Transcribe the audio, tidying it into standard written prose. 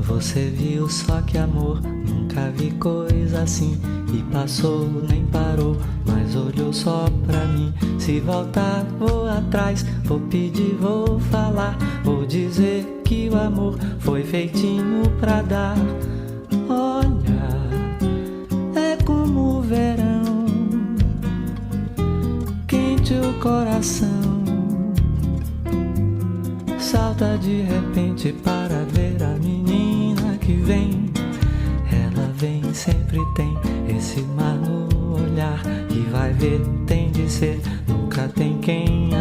Você viu só que amor, nunca vi coisa assim. E passou, nem parou, mas olhou só pra mim. Se voltar, vou atrás, vou pedir, vou falar. Vou dizer que o amor foi feitinho pra dar. Olha, é como o verão, quente o coração. Salta de repente para ver a menina que vem. Ela vem, sempre tem esse mar no olhar. E vai ver, tem de ser, nunca tem quem